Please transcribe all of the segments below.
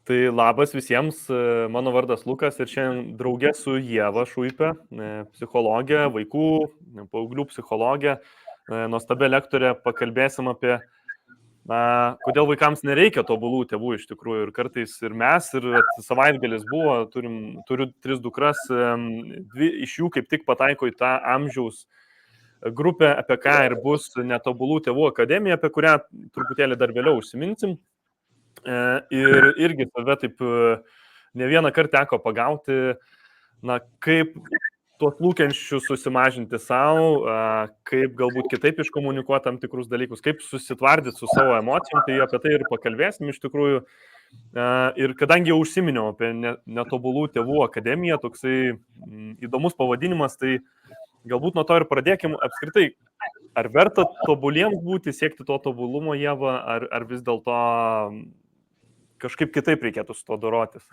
Tai labas visiems, mano vardas Lukas ir šiandien draugė su Ieva Šuipė, psichologė, vaikų, paauglių psichologė, nuostabia lektorė, pakalbėsim apie, kodėl vaikams nereikia tobulų tėvų iš tikrųjų. Ir kartais ir mes, ir savaitgalis buvo, turiu 3 dukras, 2 iš jų kaip tik pataiko į tą amžiaus grupę, apie ką ir bus netobulų tėvų akademija, apie kurią truputėlį dar vėliau užsiminsim. Ir irgi save taip ne vieną kartą teko pagauti, kaip tuos lūkesčius susimažinti savo, kaip galbūt kitaip iškomunikuoti tam tikrus dalykus, kaip susitvardyti su savo emocijom, tai apie tai ir pakalbėsim iš tikrųjų. Ir kadangi jau užsiminiau apie netobulų tėvų akademiją, toksai įdomus pavadinimas, tai galbūt nuo to ir pradėkim apskritai. Ar verta tobuliems būti, siekti to tobulumo, Ieva, ar vis dėlto kažkaip kitaip reikėtų su to dorotis?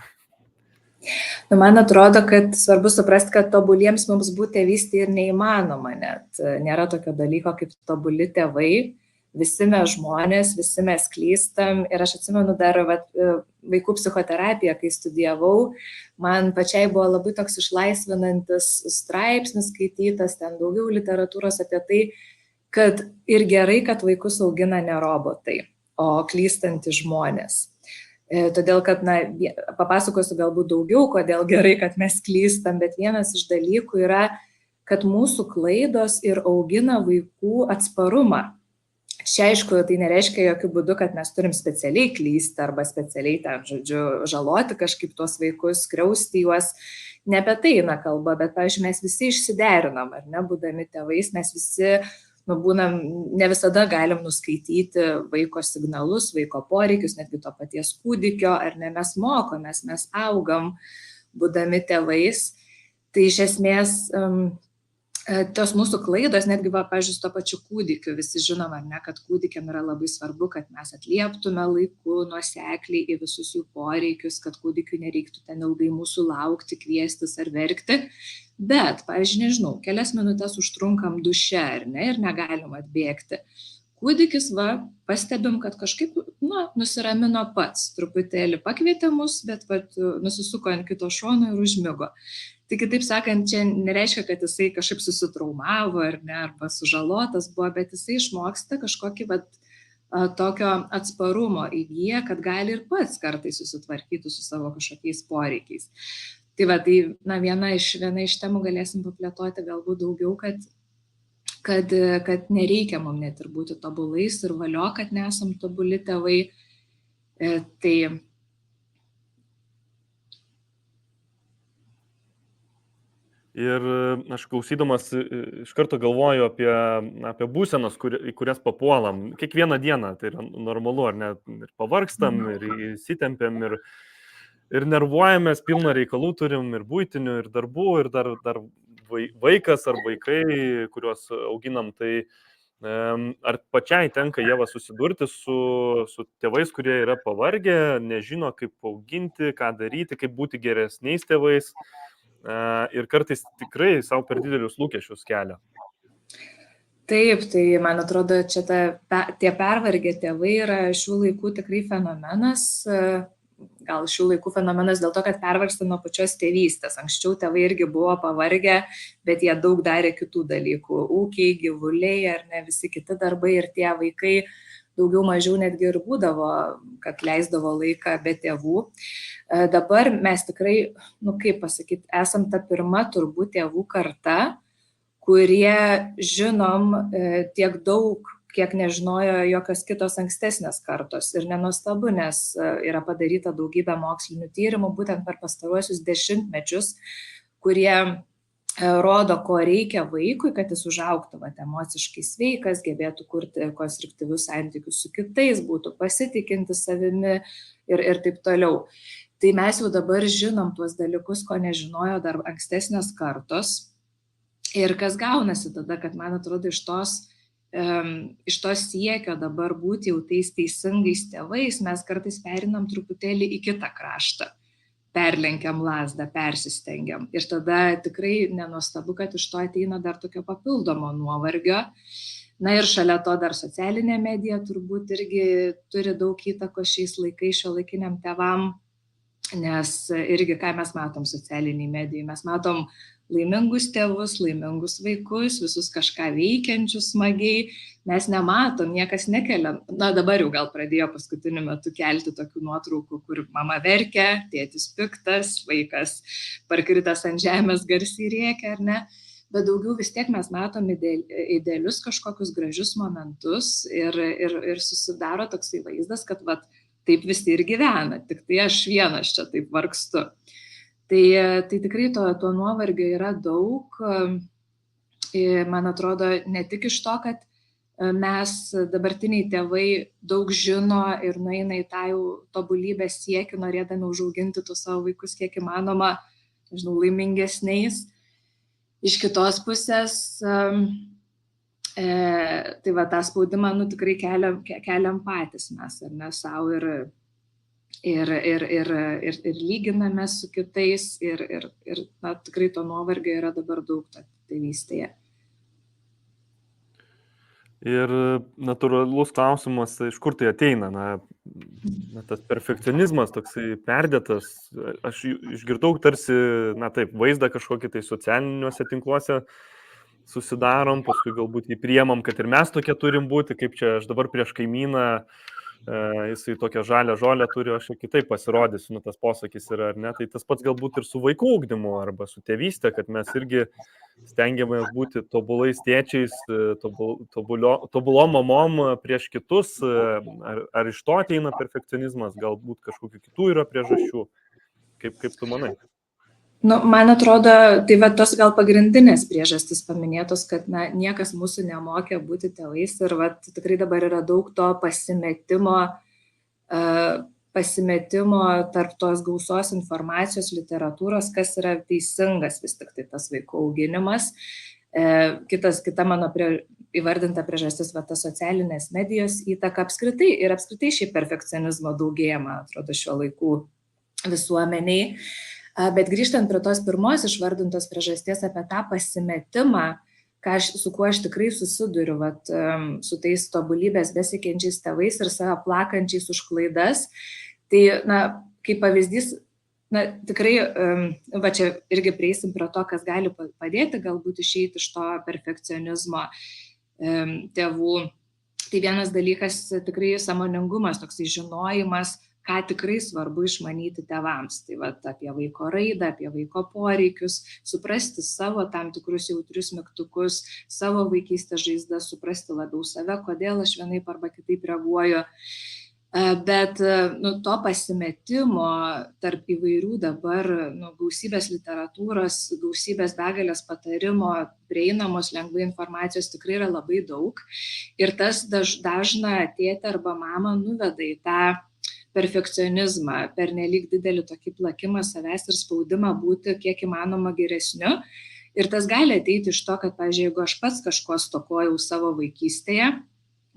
Man atrodo, kad svarbu suprasti, kad tobuliems mums būti tėvystė ir neįmanoma, net nėra tokio dalyko kaip tobuli tėvai. Visi mes žmonės, visi mes klystam. Ir aš atsimenu dar vaikų psichoterapiją, kai studijavau, man pačiai buvo labai toks išlaisvinantis straipsnis skaitytas, ten daugiau literatūros apie tai, kad ir gerai, kad vaikus augina ne robotai, o klystantys žmonės. Todėl, kad, papasakosiu galbūt daugiau, kodėl gerai, kad mes klystam, bet vienas iš dalykų yra, kad mūsų klaidos ir augina vaikų atsparumą. Čia, aišku, tai nereiškia jokių būdų, kad mes turim specialiai klysti arba specialiai, žaloti kažkaip tuos vaikus, skriausti juos. Ne apie tai eina kalba, bet, pavyzdžiui, mes visi išsiderinam, ar ne, būdami tėvais, mes visi būnam, ne visada galim nuskaityti vaiko signalus, vaiko poreikius, netgi to paties kūdikio, ar ne, mes mokomės, mes augam, būdami tėvais. Tai iš esmės tos mūsų klaidos, netgi, pavyzdžiui, to pačiu kūdikiu, visi žinom, ar ne, kad kūdikiam yra labai svarbu, kad mes atlieptume laiku, nuosekliai į visus jų poreikius, kad kūdikiu nereiktų ten ilgai mūsų laukti, kviestis ar verkti. Bet, pavyzdžiui, nežinau, kelias minutės užtrunkam duše, ar ne, ir negalim atbėgti. Kūdikis, pastebim, kad kažkaip, nusiramino pats, truputėlį pakvietė mus, bet nusisuko ant kito šono ir užmigo. Tai kitaip sakant, čia nereiškia, kad jisai kažkaip susitraumavo, ar ne, arba sužalotas buvo, bet jisai išmoksta kažkokį tokio atsparumo įgyja, kad gali ir pats kartais susitvarkyti su savo kažkokiais poreikiais. Tai viena iš temų galėsim paplėtoti galbūt daugiau, kad nereikia mums net ir būti tobulais ir valio, kad nesam tobuli tėvai. Ir aš klausydamas iš karto galvoju apie būsenas, į kurias papuolam. Kiekvieną dieną tai yra normalu, ar ne? Ir pavargstam, ir įsitempiam, ir nervuojamės, pilną reikalų turim, ir buitinių, ir darbų, ir dar vaikas ar vaikai, kuriuos auginam. Tai ar pačiai tenka, Ieva, susidurti su tėvais, kurie yra pavargę, nežino, kaip auginti, ką daryti, kaip būti geresniais tėvais? Ir kartais tikrai savo per didelius lūkesčius kelia. Taip, tai man atrodo, čia tie pervargę tėvai yra šių laikų tikrai fenomenas. Gal šių laikų fenomenas dėl to, kad pervargsta nuo pačios tėvystės. Anksčiau tėvai irgi buvo pavargę, bet jie daug darė kitų dalykų. Ūkiai, gyvuliai ar ne, visi kiti darbai ir tie vaikai daugiau mažiau netgi ir būdavo, kad leisdavo laiką be tėvų. Dabar mes tikrai, kaip pasakyti, esam ta pirma turbūt tėvų karta, kurie žinom tiek daug, kiek nežinojo jokios kitos ankstesnės kartos. Ir nenuostabu, nes yra padaryta daugybė mokslinių tyrimų būtent per pastaruosius dešimtmečius, kurie rodo, ko reikia vaikui, kad jis užaugtų emociškai sveikas, gebėtų kurti konstruktyvius santykius su kitais, būtų pasitikinti savimi ir taip toliau. Tai mes jau dabar žinom tuos dalykus, ko nežinojo dar ankstesnės kartos. Ir kas gaunasi tada, kad man atrodo iš to siekio dabar būti jau tais teisingais tėvais, mes kartais perinam truputėlį į kitą kraštą. Perlenkiam lazdą, persistengiam. Ir tada tikrai nenuostabu, kad iš to ateina dar tokio papildomo nuovargio. Ir šalia to dar socialinė medija turbūt irgi turi daug įtakos šiais laikais šiuolaikiniam tėvam. Nes irgi, ką mes matom socialiniai medijai, mes matom laimingus tėvus, laimingus vaikus, visus kažką veikiančius smagiai, mes nematom, niekas nekelia, na dabar jau gal pradėjo paskutiniu metu kelti tokių nuotraukų, kur mama verkia, tėtis piktas, vaikas parkritęs ant žemės garsiai rėkia, ar ne, bet daugiau vis tiek mes matom idealius kažkokius gražius momentus ir susidaro toksai vaizdas, kad vat, taip visi ir gyvena, tik tai aš vienas čia taip vargstu. Tai tikrai to nuovargio yra daug, man atrodo, ne tik iš to, kad mes dabartiniai tėvai daug žino ir nueina į tą jau tobulybę siekį, norėdami užauginti tus savo vaikus kiek įmanoma, nežinau, laimingesniais. Iš kitos pusės, tai va, tą spaudimą tikrai keliam patys mes, ar ne, savo ir lyginame su kitais ir na, tikrai to nuovargio yra dabar daug tėvystėje. Ir natūralus klausimas, iš kur tai ateina, na tas perfekcionizmas toksai perdėtas, aš išgirdau tarsi, na taip, vaizdą kažkokį tai socialiniuose tinkluose susidarom, paskui galbūt jį priemam, kad ir mes tokie turim būti, kaip čia aš dabar prieš kaimyną, jisai tokią žalią žolę turi, aš kitaip pasirodysiu, tas posakis yra, ar ne, tai tas pats galbūt ir su vaikų ugdymu arba su tėvystė, kad mes irgi stengiamės būti tobulais tėčiais, tobulom mamom prieš kitus, ar iš to ateina perfekcionizmas, galbūt kažkokių kitų yra priežasčių, kaip tu manai? Nu, man atrodo, tai va tos gal pagrindinės priežastys paminėtos, kad na, niekas mūsų nemokė būti tėvais ir va, tikrai dabar yra daug to pasimetimo tarp tos gausos informacijos, literatūros, kas yra teisingas vis tik tai tas vaikų auginimas. Kita mano įvardinta priežastis, va, ta socialinės medijos įtaka apskritai ir apskritai šiaip perfekcionizmo daugėja, man atrodo, šiuo laikų visuomeniai. Bet grįžtant prie tos pirmos išvardintos priežasties apie tą pasimetimą, su kuo aš tikrai susiduriu, vat, su tais tobulybės besiekiančiais tėvais ir save plakančiais už klaidas, tai, na, kaip pavyzdys, na, tikrai, va čia irgi prieisim prie to, kas gali padėti galbūt išeiti iš to perfekcionizmo tėvų. Tai vienas dalykas tikrai sąmoningumas, toksai žinojimas, ką tikrai svarbu išmanyti tėvams. Tai va, apie vaiko raidą, apie vaiko poreikius, suprasti savo tam tikrus jautrius mygtukus, savo vaikystės žaizdas, suprasti labiau save, kodėl aš vienaip arba kitaip reaguoju. Bet to pasimetimo tarp įvairių dabar gausybės literatūros, gausybės begalės patarimo, prieinamos lengvai informacijos tikrai yra labai daug. Ir tas dažna tėtė arba mama nuveda į tą perfekcionizmą, pernelyg didelį tokį plakimą savęs ir spaudimą būti kiek įmanoma geresniu. Ir tas gali ateiti iš to, kad, pavyzdžiui, jeigu aš pats kažko stokojau savo vaikystėje,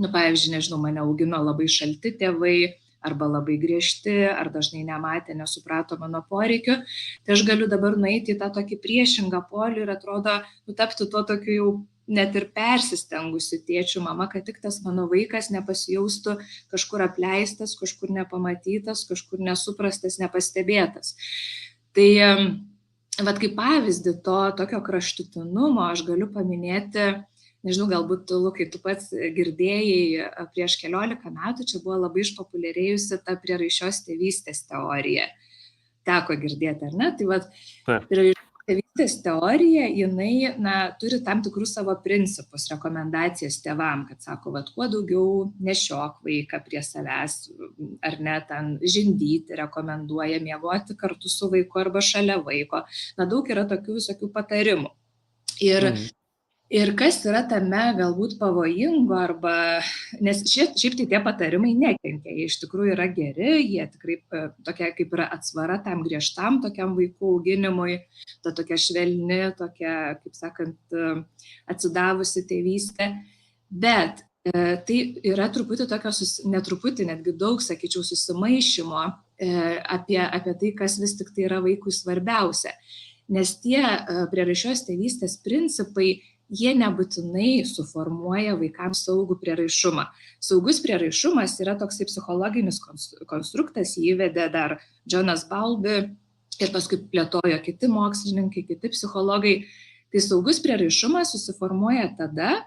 pavyzdžiui, nežinau, mane augino labai šalti tėvai, arba labai griežti, ar dažnai nematė, nesuprato mano poreikių, tai aš galiu dabar nueiti į tą tokį priešingą polį ir atrodo, tapti tuo tokiu jau net ir persistengusi tėčių mama, kad tik tas mano vaikas nepasijaustų kažkur apleistas, kažkur nepamatytas, kažkur nesuprastas, nepastebėtas. Tai, vat kaip pavyzdį to tokio kraštutinumo aš galiu paminėti, nežinau, galbūt, Lukai, tu pats girdėjai, prieš 14 metų čia buvo labai išpopuliarėjusi ta prieraišios tėvystės teorija. Teko girdėti, ar ne? Tai vat, tėvystės teorija, jinai turi tam tikrus savo principus, rekomendacijas tėvam, kad sako, vat, kuo daugiau nešiok vaiką prie savęs, ar ne, ten žindyti rekomenduoja, miegoti kartu su vaiku arba šalia vaiko. Daug yra tokių visokių patarimų. Ir kas yra tame galbūt pavojingo, arba, nes šiaip tai tie patarimai nekenkia, jie iš tikrųjų yra geri, jie tikrai tokia kaip yra atsvara tam griežtam tokiam vaikų auginimui, ta tokia švelni, tokia, kaip sakant, atsidavusi tėvystė, bet tai yra truputį tokio, netruputį, netgi daug, sakyčiau, susimaišymo apie tai, kas vis tik tai yra vaikui svarbiausia, nes tie prieraišios tėvystės principai, jie nebūtinai suformuoja vaikams saugų prieraišumą. Saugus prieraišumas yra toksai psichologinis konstruktas, jį įvedė dar Jonas Bowlby ir paskui plėtojo kiti mokslininkai, kiti psichologai. Tai saugus prieraišumas susiformuoja tada,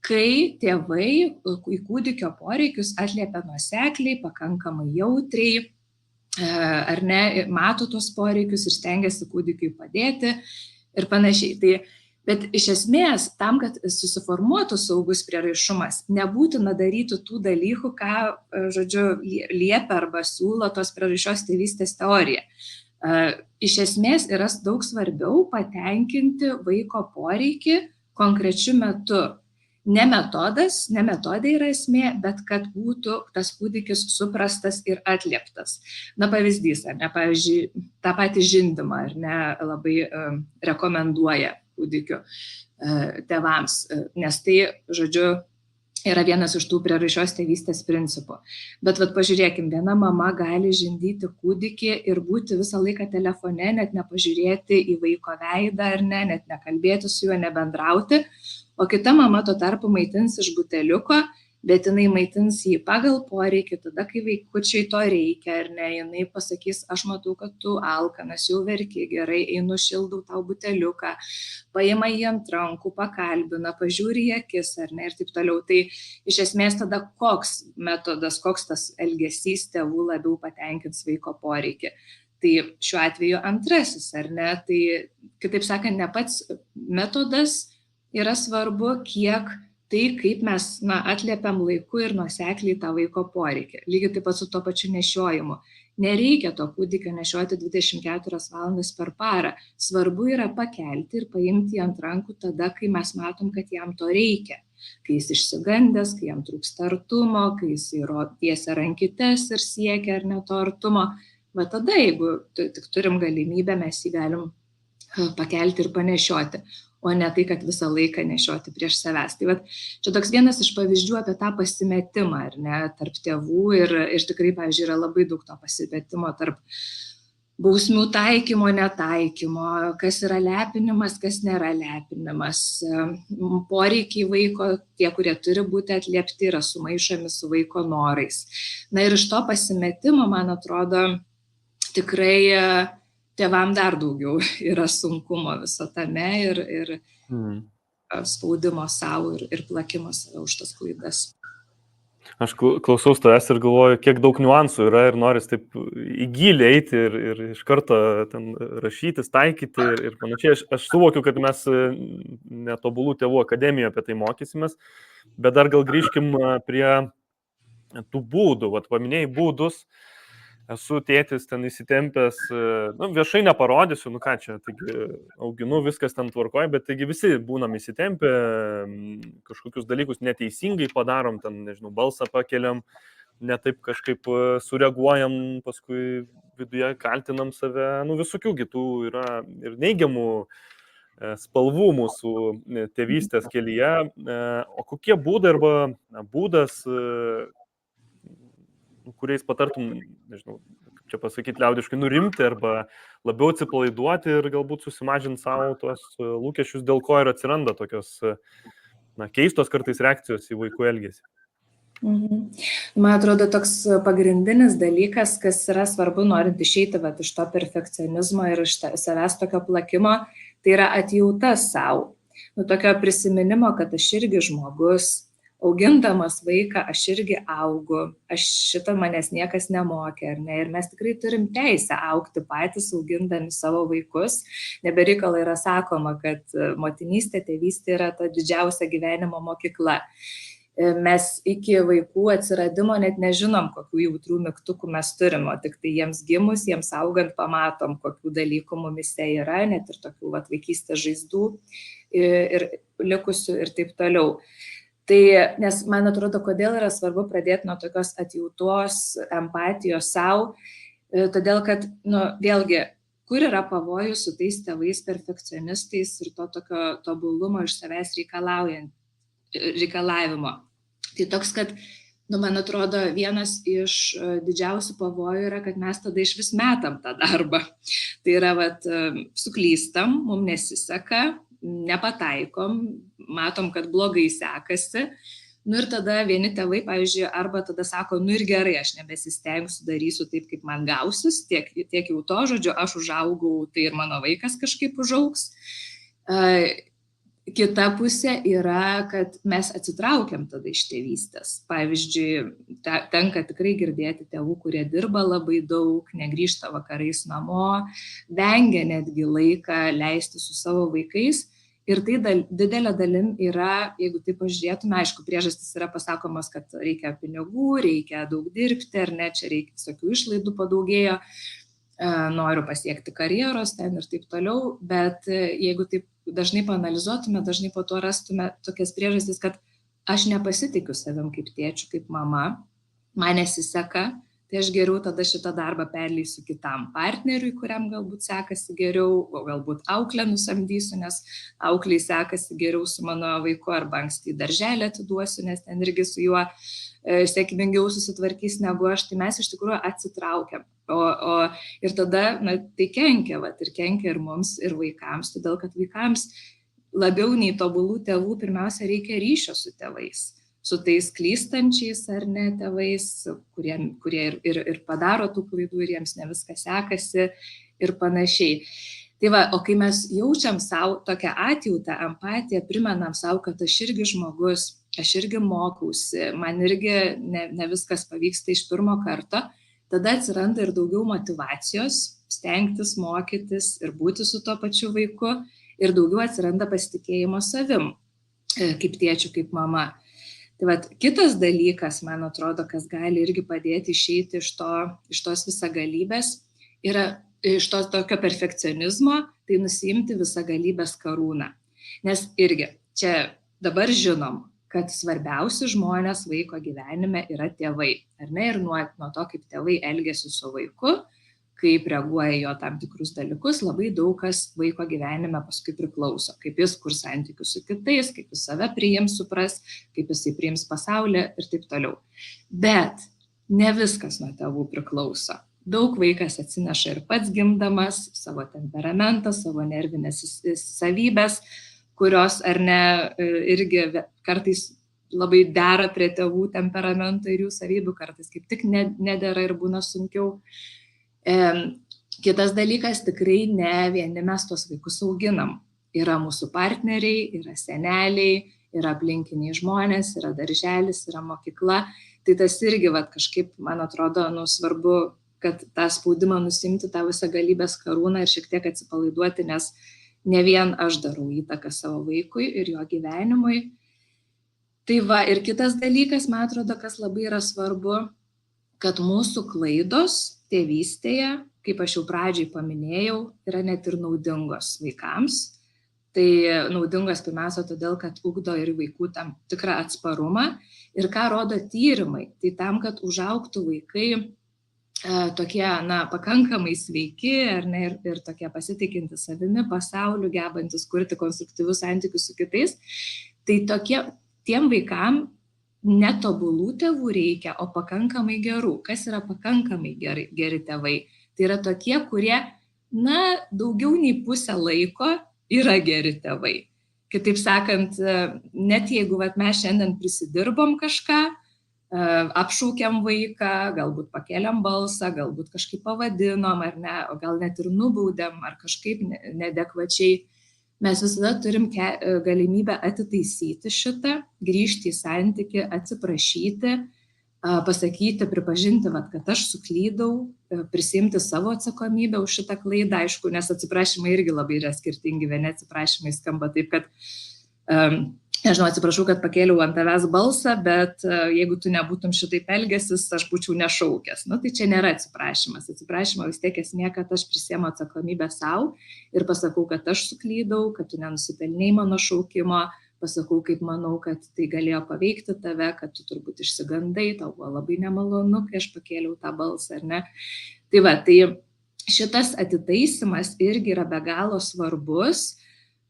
kai tėvai į kūdikio poreikius atliepia nuosekliai, pakankamai jautriai, ar ne, mato tos poreikius ir stengiasi kūdikiui padėti ir panašiai. Bet iš esmės, tam, kad susiformuotų saugus prieraišumas, nebūtina daryti tų dalykų, ką, žodžiu, liepia arba siūlo tos prieraišios tėvystės teorija. Iš esmės yra daug svarbiau patenkinti vaiko poreikį konkrečiu metu. Ne metodai yra esmė, bet kad būtų tas kūdikis suprastas ir atlieptas. Na, pavyzdys, ar ne, pavyzdžiui, tą patį žindymą, ar ne, labai rekomenduoja kūdikių tėvams, nes tai, žodžiu, yra vienas iš tų prieraišios tėvystės principų. Bet pažiūrėkim, viena mama gali žindyti kūdikį ir būti visą laiką telefone, net nepažiūrėti į vaiko veidą, ar ne, net nekalbėti su juo, nebendrauti, o kita mama tuo tarpu maitins iš buteliuko, bet jinai maitins jį pagal poreikį, tada, kai vaikučiai to reikia, ar ne, jinai pasakys, aš matau, kad tu alkanas, jau verki, gerai, einu šildau tau buteliuką, paima jį ant rankų, pakalbina, pažiūri į akis, ar ne, ir taip toliau. Tai iš esmės tada koks metodas, koks tas elgesys tėvų labiau patenkins vaiko poreikį. Tai šiuo atveju antrasis, ar ne, tai kitaip sakant, ne pats metodas yra svarbu, kiek tai, kaip mes atliepiam laiku ir nuosekliai tą vaiko poreikį. Lygiai taip pat su to pačiu nešiojimu. Nereikia to kūdikio nešioti 24 valandas per parą. Svarbu yra pakelti ir paimti ant rankų tada, kai mes matom, kad jam to reikia. Kai jis išsigandęs, kai jam trūksta artumo, kai jis tiesia rankytes ir siekia ar ne to artumo. Va tada, jeigu tik turim galimybę, mes jį galim pakelti ir panešioti, o ne tai, kad visą laiką nešioti prieš savęs. Tai čia toks vienas iš pavyzdžių apie tą pasimetimą, ar ne, tarp tėvų ir tikrai, pavyzdžiui, yra labai daug to pasimetimo tarp bausmių taikymo, netaikymo, kas yra lepinimas, kas nėra lepinimas. Poreikiai vaiko, tie, kurie turi būti atliepti, yra sumaišomi su vaiko norais. Na ir iš to pasimetimo, man atrodo, tikrai tėvam dar daugiau yra sunkumo viso tame ir spaudimo savo ir plakimo save už tas klaidas. Aš klausaus tavęs ir galvoju, kiek daug niuansų yra ir noris taip į gilį eiti ir iš karto ten rašytis, taikyti ir panašiai. Aš suvokiu, kad mes netobulų tėvų akademijoje apie tai mokysimės, bet dar gal grįžkim prie tų būdų. Paminėjai būdus. Esu tėtis ten įsitempęs, viešai neparodysiu, ką čia, taigi auginu, viskas ten tvarkoja, bet taigi visi būnam įsitempę, kažkokius dalykus neteisingai padarom, ten, nežinau, balsą pakeliam, ne taip kažkaip sureaguojam, paskui viduje kaltinam save, visokių kitų yra ir neigiamų spalvų mūsų tėvystės kelyje. O kokie būdai arba būdas, kuriais patartum, nežinau, kaip čia pasakyti, liaudiškai nurimti arba labiau atsipalaiduoti ir galbūt susimažinti savo tuos lūkesčius, dėl ko ir atsiranda tokios keistos kartais reakcijos į vaikų elgesį. Man atrodo, toks pagrindinis dalykas, kas yra svarbu norint išeiti iš to perfekcionizmo ir iš savęs tokio plakimo, tai yra atjauta savo. Tokio prisiminimo, kad aš irgi žmogus, augindamas vaiką, aš irgi augu, šito manęs niekas nemokė, ar ne, ir mes tikrai turim teisę augti patys, augindami savo vaikus. Nebereikalo yra sakoma, kad motinystė, tėvystė yra ta didžiausia gyvenimo mokykla. Mes iki vaikų atsiradimo net nežinom, kokių jautrių mygtukų mes turim, o tik tai jiems gimus, jiems augant pamatom, kokių dalykų mumise yra, net ir tokių vaikystės žaizdų ir likusių ir taip toliau. Tai, nes man atrodo, kodėl yra svarbu pradėti nuo tokios atjautos, empatijos savo, todėl kad, vėlgi, kur yra pavojus su tais tėvais perfekcionistais ir to tokio tobulumo iš savęs reikalavimo. Tai toks, kad, man atrodo, vienas iš didžiausių pavojų yra, kad mes tada iš vis metam tą darbą. Tai yra, suklystam, mums nesiseka, nepataikom, matom, kad blogai sekasi. Ir tada vieni tėvai, pavyzdžiui, arba tada sako, ir gerai, aš nebesistengsiu, darysiu taip, kaip man gausis, tiek jau to, žodžiu, aš užaugau, tai ir mano vaikas kažkaip užaugs. Kita pusė yra, kad mes atsitraukiam tada iš tėvystės. Pavyzdžiui, tenka tikrai girdėti tėvų, kurie dirba labai daug, negrįžta vakarais namo, vengia netgi laiką leisti su savo vaikais. Ir tai didelė dalim yra, jeigu taip pažiūrėtume, aišku, priežastis yra pasakomas, kad reikia pinigų, reikia daug dirbti, ar ne, čia reikia visokių išlaidų padaugėjo, noriu pasiekti karjeros ten ir taip toliau, bet jeigu taip dažnai paanalizuotume, dažnai po to rastume tokias priežastis, kad aš nepasitikiu savim kaip tėčiu, kaip mama, man nesiseka, tai aš geriau tada šitą darbą perleisiu kitam partneriui, kuriam galbūt sekasi geriau, o galbūt auklę nusamdysiu, nes aukliai sekasi geriau su mano vaiku, arba anksti į darželį atiduosiu, nes ten irgi su juo sėkmingiau susitvarkys negu aš, tai mes iš tikrųjų atsitraukiam. Ir tada tai kenkia, ir kenkia ir mums, ir vaikams, todėl kad vaikams labiau nei tobulų tėvų pirmiausia reikia ryšio su tėvais, su tais klystančiais ar ne tėvais, kurie ir padaro tų klaidų ir jiems ne viskas sekasi ir panašiai. Tai va, o kai mes jaučiam savo tokią atjautą, empatiją, primenam savo, kad aš irgi žmogus, aš irgi mokausi, man irgi ne viskas pavyksta iš pirmo karto, tada atsiranda ir daugiau motyvacijos stengtis, mokytis ir būti su tuo pačiu vaiku, ir daugiau atsiranda pasitikėjimo savim, kaip tėčiu, kaip mama. Tai va, kitas dalykas, man atrodo, kas gali irgi padėti išeiti iš tos visagalybės, yra iš to tokio perfekcionizmo, tai nusiimti visagalybės karūną. Nes irgi čia dabar žinom, kad svarbiausi žmonės vaiko gyvenime yra tėvai, ar ne? Ir nuo to, kaip tėvai elgiasi su vaiku, kaip reaguoja jo tam tikrus dalykus, labai daug kas vaiko gyvenime paskui priklauso, kaip jis kurs santykius su kitais, kaip jis save priims, supras, kaip jisai priims pasaulį ir taip toliau. Bet ne viskas nuo tėvų priklauso. Daug vaikas atsineša ir pats gimdamas savo temperamentą, savo nervinės savybės, kurios ar ne irgi kartais labai dera prie tėvų temperamento ir jų savybių, kartais kaip tik nedera ir būna sunkiau. Kitas dalykas, tikrai ne vieni mes tos vaikus auginam. Yra mūsų partneriai, yra seneliai, yra aplinkiniai žmonės, yra darželis, yra mokykla. Tai tas irgi kažkaip, man atrodo, svarbu, kad tą spaudimą nusimti, tą visą galybės karūną ir šiek tiek atsipalaiduoti, nes ne vien aš darau įtaką savo vaikui ir jo gyvenimui. Tai va, ir kitas dalykas, man atrodo, kas labai yra svarbu, kad mūsų klaidos tėvystėje, kaip aš jau pradžiai paminėjau, yra net ir naudingos vaikams. Tai naudingos pirmiausia todėl, kad ugdo ir vaikų tam tikrą atsparumą. Ir ką rodo tyrimai, tai tam, kad užaugtų vaikai tokie, pakankamai sveiki, ar ne, ir tokie pasitikinti savimi, pasauliu, gebantis kurti konstruktyvius santykius su kitais, tai tiem vaikam netobulų tėvų reikia, o pakankamai gerų. Kas yra pakankamai geri tėvai? Tai yra tokie, kurie, daugiau nei pusę laiko yra geri tėvai. Kitaip sakant, net jeigu mes šiandien prisidirbom kažką, apšaukėm vaiką, galbūt pakėlėm balsą, galbūt kažkaip pavadinom, ar ne, o gal net ir nubaudėm, ar kažkaip neadekvačiai, mes visada turim galimybę atitaisyti šitą, grįžti į santykį, atsiprašyti, pasakyti, pripažinti, kad aš suklydau, prisiimti savo atsakomybę už šitą klaidą, aišku, nes atsiprašymai irgi labai yra skirtingi, vieni atsiprašymai skamba taip, kad, nežinau, atsiprašau, kad pakėliau ant tavęs balsą, bet jeigu tu nebūtum šitaip elgęsis, aš būčiau nešaukęs. Tai čia nėra atsiprašymas. Atsiprašymo vis tiek esmė, kad aš prisiemu atsakomybę savo ir pasakau, kad aš suklydau, kad tu nenusipelnei mano šaukimo, pasakau, kaip manau, kad tai galėjo paveikti tave, kad tu turbūt išsigandai, tau buvo labai nemalonu, kai aš pakėliau tą balsą, ar ne. Tai va, tai šitas atitaisimas irgi yra be galo svarbus,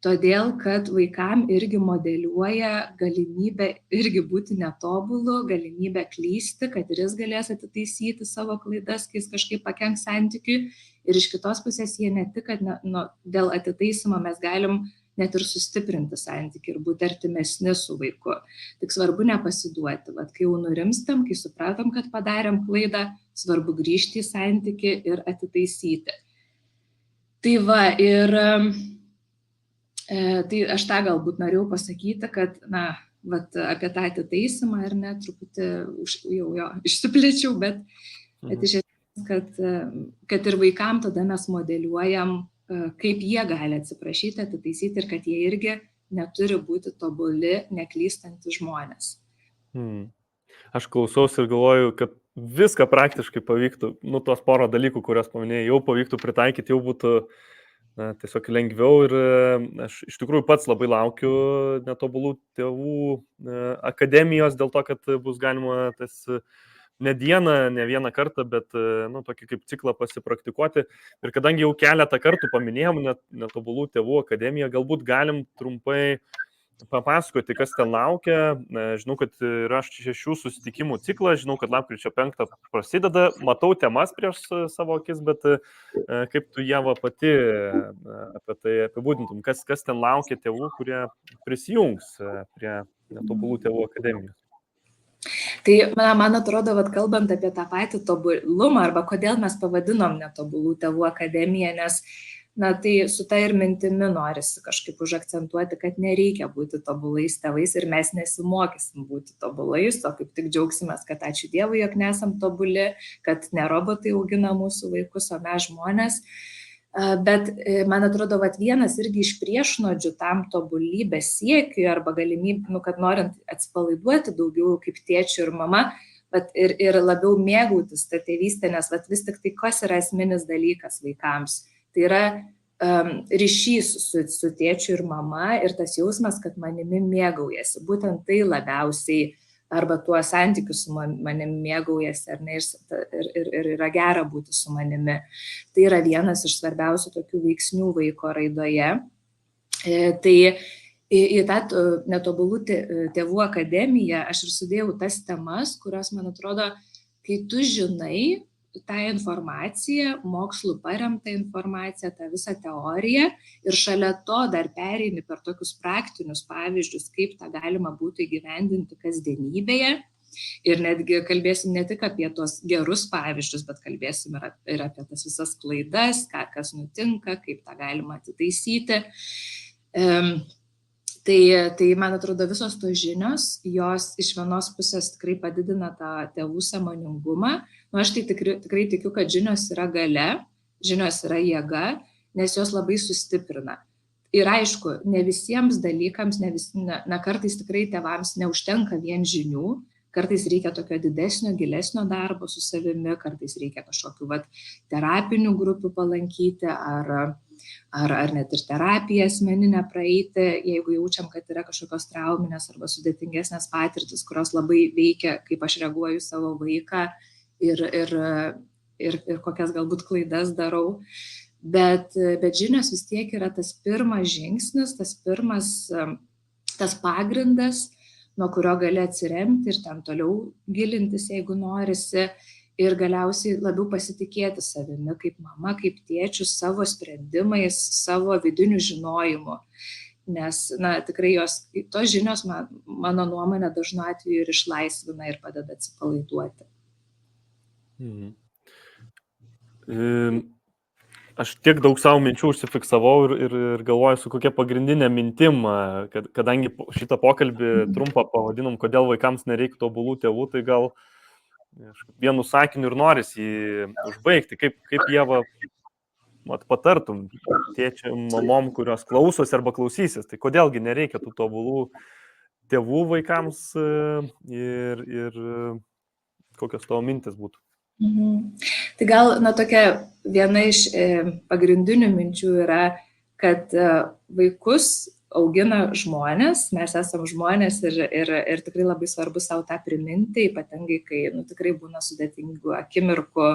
todėl, kad vaikam irgi modeliuoja galimybę irgi būti netobulu, galimybę klysti, kad ir jis galės atitaisyti savo klaidas, kai jis kažkaip pakenks santykiui. Ir iš kitos pusės jie ne tik, kad dėl atitaisimo mes galim net ir sustiprinti santykį ir būti artimesni su vaiku. Tik svarbu nepasiduoti. Vat, kai jau nurimstam, kai supratom, kad padarėm klaidą, svarbu grįžti į santykį ir atitaisyti. Tai va, ir tai aš tą galbūt norėjau pasakyti, kad, vat, apie tą atitaisymą, ar ne, truputį jau išsiplėčiau, bet iš esmės, kad ir vaikam tada mes modeliuojam, kaip jie gali atsiprašyti, atitaisyti ir kad jie irgi neturi būti tobuli, neklystantys žmonės. Aš klausausi ir galvoju, kad viską praktiškai pavyktų, tos porą dalykų, kurias paminėjai, jau pavyktų pritaikyti, jau būtų tiesiog lengviau ir aš iš tikrųjų pats labai laukiu netobulų tėvų akademijos dėl to, kad bus galima tas ne vieną kartą, bet tokį kaip ciklą pasipraktikuoti. Ir kadangi jau keletą kartų paminėjom netobulų tėvų akademiją, galbūt galim trumpai papasakoti, kas ten laukia. Žinau, kad yra 6 susitikimų ciklas, žinau, kad lapkričio 5 prasideda, matau temas prieš savo akis, bet kaip tu, Ieva, pati apie tai apibūdintum, kas ten laukia tėvų, kurie prisijungs prie netobulų tėvų akademijos? Tai man atrodo, kad kalbant apie tą patį tobulumą, arba kodėl mes pavadinom netobulų tėvų akademiją, nes tai su ta ir mintimi norisi kažkaip užakcentuoti, kad nereikia būti tobulais tėvais ir mes nesimokysim būti tobulais, o kaip tik džiaugsimės, kad ačiū Dievui, jog nesam tobuli, kad ne robotai augina mūsų vaikus, o mes žmonės. Bet man atrodo, kad vienas irgi iš priešnuodžių tam tobulybės siekiui arba galimybė, kad norint atsipalaiduoti daugiau kaip tėčių ir mama, ir labiau mėgautis tą tėvystę, nes vis tik tai kas yra esminis dalykas vaikams. Tai yra ryšys su tėčiu ir mama ir tas jausmas, kad manimi mėgaujasi. Būtent tai labiausiai arba tuo santykiu su manimi mėgaujasi, ar ne, ir yra gera būti su manimi. Tai yra vienas iš svarbiausių tokių veiksnių vaiko raidoje. Tai į tą netobulų tėvų akademiją aš ir sudėjau tas temas, kurios, man atrodo, kai tu žinai tą informaciją, mokslų paremtą informaciją, tą visą teoriją ir šalia to dar pereini per tokius praktinius pavyzdžius, kaip tą galima būtų įgyvendinti kasdienybėje. Ir netgi kalbėsim ne tik apie tuos gerus pavyzdžius, bet kalbėsim ir apie tas visas klaidas, kas nutinka, kaip tą galima atitaisyti. Tai man atrodo, visos tos žinios, jos iš vienos pusės tikrai padidina tą tėvų sąmoningumą. Aš tai tikrai tikiu, kad žinios yra galia, žinios yra jėga, nes jos labai sustiprina. Ir aišku, ne visiems dalykams, kartais tikrai tėvams neužtenka vien žinių, kartais reikia tokio didesnio, gilesnio darbo su savimi, kartais reikia kažkokių terapinių grupių palankyti ar net ir terapiją asmeninę praeiti, jeigu jaučiam, kad yra kažkokios trauminės arba sudėtingesnės patirtis, kurios labai veikia, kaip aš reaguoju savo vaiką ir kokias galbūt klaidas darau. Bet žinios vis tiek yra tas pirmas žingsnis, tas pagrindas, nuo kurio gali atsiremti ir ten toliau gilintis, jeigu norisi. Ir galiausiai labiau pasitikėti savimi, kaip mama, kaip tėčiu, savo sprendimais, savo vidiniu žinojimu. Nes, tikrai tos žinios, mano nuomonė, dažnu atveju ir išlaisvina ir padeda atsipalaiduoti. Aš tiek daug savo minčių užsifiksavau ir galvoju, su kokia pagrindinė mintim, kadangi šitą pokalbį trumpą pavadinom, kodėl vaikams nereikia tobulų tėvų, tai gal vienu sakiniu ir noris jį užbaigti. Kaip Ieva patartum tėčiam, mamom, kurios klausosi arba klausysis, tai kodėlgi nereikia tų tobulų tėvų vaikams ir kokios tavo mintis būtų? Tai gal tokia viena iš pagrindinių minčių yra, kad vaikus augina žmonės, mes esam žmonės ir tikrai labai svarbu savo tą priminti, ypatingai, kai tikrai būna sudėtingų akimirkų,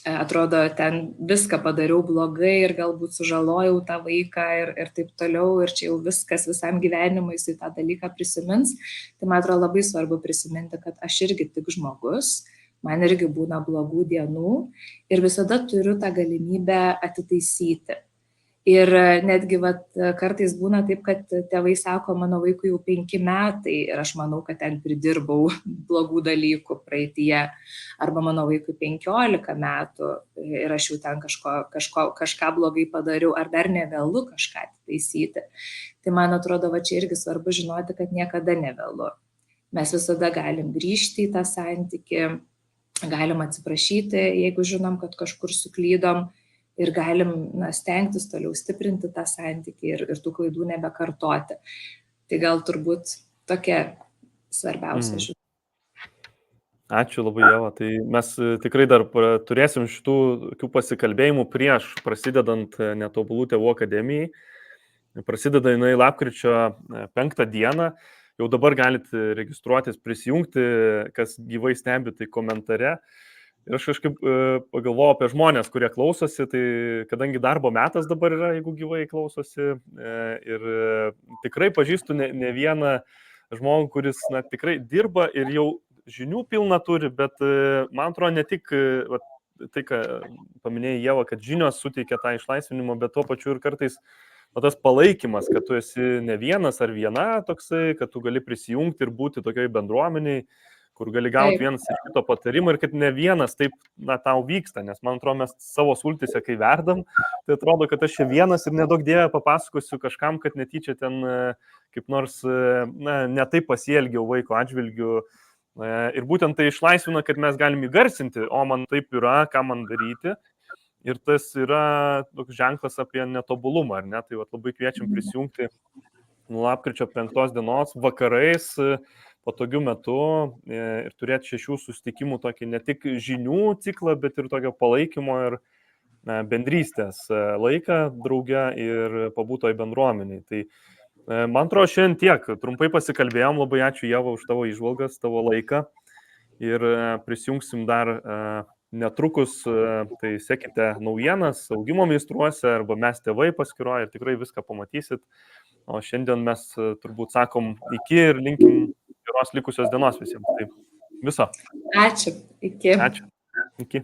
atrodo, ten viską padariau blogai ir galbūt sužalojau tą vaiką ir taip toliau, ir čia jau viskas visam gyvenimui jisai tą dalyką prisimins. Tai man atrodo labai svarbu prisiminti, kad aš irgi tik žmogus, man irgi būna blogų dienų ir visada turiu tą galimybę atitaisyti. Ir netgi kartais būna taip, kad tėvai sako, mano vaikui jau 5 metai ir aš manau, kad ten pridirbau blogų dalykų praeitie. Arba mano vaikui 15 metų ir aš jau ten kažką blogai padariau, ar dar nevėlu kažką taisyti. Tai man atrodo, čia irgi svarbu žinoti, kad niekada nevėlu. Mes visada galim grįžti į tą santykį, galim atsiprašyti, jeigu žinom, kad kažkur suklydom. Ir galim stengtis toliau stiprinti tą santykį ir tų klaidų nebekartoti. Tai gal turbūt tokia svarbiausia žiūrė. Ačiū labai, Ieva. Tai mes tikrai dar turėsim šitų pasikalbėjimų prieš prasidedant Netobulų tėvų akademijai. Prasideda jinai lapkričio 5 dieną. Jau dabar galite registruotis, prisijungti, kas gyvai stebi, tai komentare. Ir aš kažkaip pagalvojau apie žmonės, kurie klausosi, tai kadangi darbo metas dabar yra, jeigu gyvai klausosi, ir tikrai pažįstu ne vieną žmogų, kuris tikrai dirba ir jau žinių pilna turi, bet man atrodo ne tik tai, ką paminėjai, Ieva, kad žinios suteikia tą išlaisvinimą, bet tuo pačiu ir kartais tas palaikymas, kad tu esi ne vienas ar viena toksai, kad tu gali prisijungti ir būti tokioj bendruomeniai, kur gali gauti vienas iš kito patarimą ir kad ne vienas taip tau vyksta, nes man atrodo, mes savo sultise, kai verdam, tai atrodo, kad aš čia vienas ir nedaug dievė papasakosiu kažkam, kad netyčia ten kaip nors ne taip pasielgiau vaiko atžvilgiu. Ir būtent tai išlaisvina, kad mes galim įgarsinti, o man taip yra, ką man daryti. Ir tas yra toks ženklas apie netobulumą, ar ne? Tai labai kviečiam prisijungti nuo lapkričio 5 dienos vakarais, patogiu metu ir turėti 6 susitikimų tokį ne tik žinių ciklą, bet ir tokio palaikymo ir bendrystės laiką drauge ir pabūtoj bendruomeniai. Tai man atrodo, šiandien tiek. Trumpai pasikalbėjom. Labai ačiū, Ieva, už tavo įžvalgas, tavo laiką. Ir prisijungsim dar netrukus. Tai sekite naujienas Augimo meistruose arba Mes tėvai paskyroje ir tikrai viską pamatysit. O šiandien mes turbūt sakom iki ir linkim geros likusios dienos visiems. Tai viso. Ačiū. Iki. Ačiū. Iki.